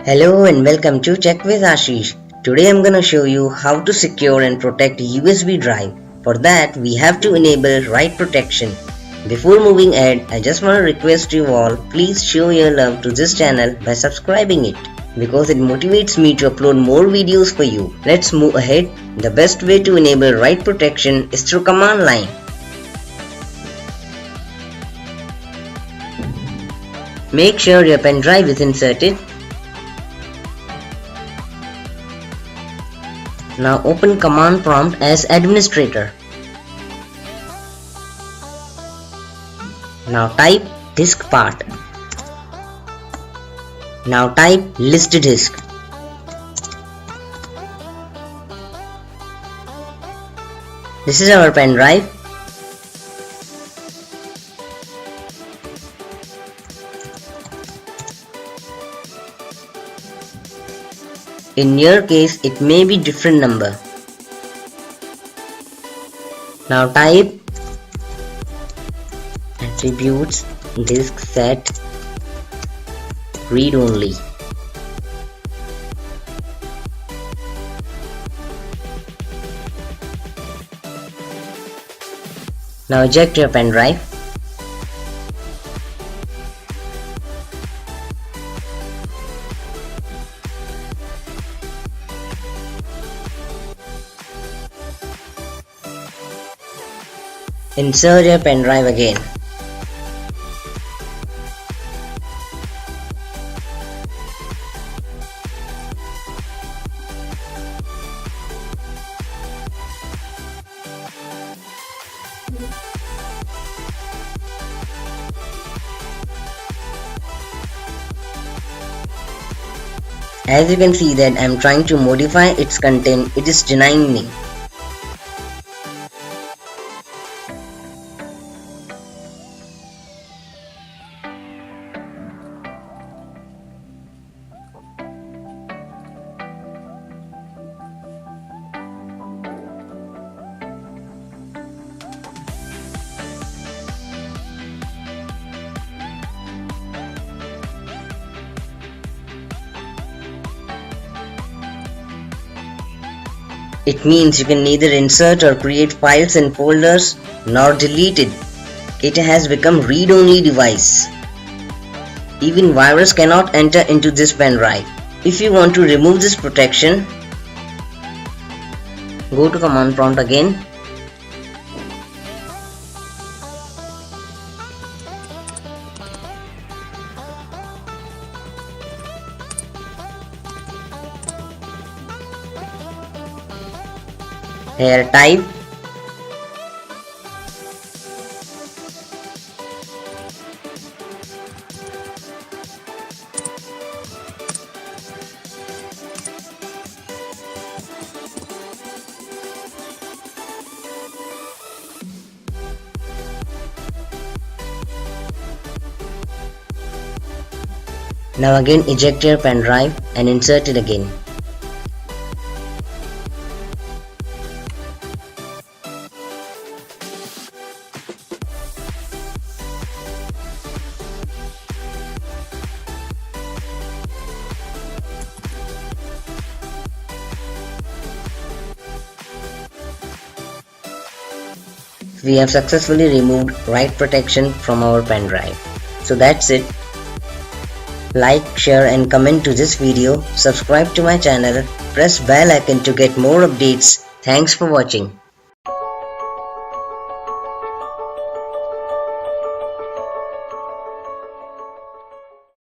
Hello and welcome to Check with Ashish. Today I'm gonna show you how to secure and protect USB drive. For that we have to enable write protection. Before moving ahead, I just want to request you all, please show your love to this channel by subscribing it because it motivates me to upload more videos for you. Let's move ahead. The best way to enable write protection is through command line. Make sure your pen drive is inserted. Now open command prompt as administrator. Now type disk part. Now type list disk. This is our pen drive. In your case, it may be different number. Now type attributes disk set read only. Now eject your pen drive. Insert your pen drive again. As you can see that I am trying to modify its content, it is denying me. It means you can neither insert or create files and folders nor delete it. It has become read-only device. Even virus cannot enter into this pen drive. If you want to remove this protection, go to command prompt again. Here type now again eject your pen drive and insert it again. We have successfully removed write protection from our pen drive. So that's it. Like, share and comment to this video, subscribe to my channel, press bell icon to get more updates. Thanks for watching.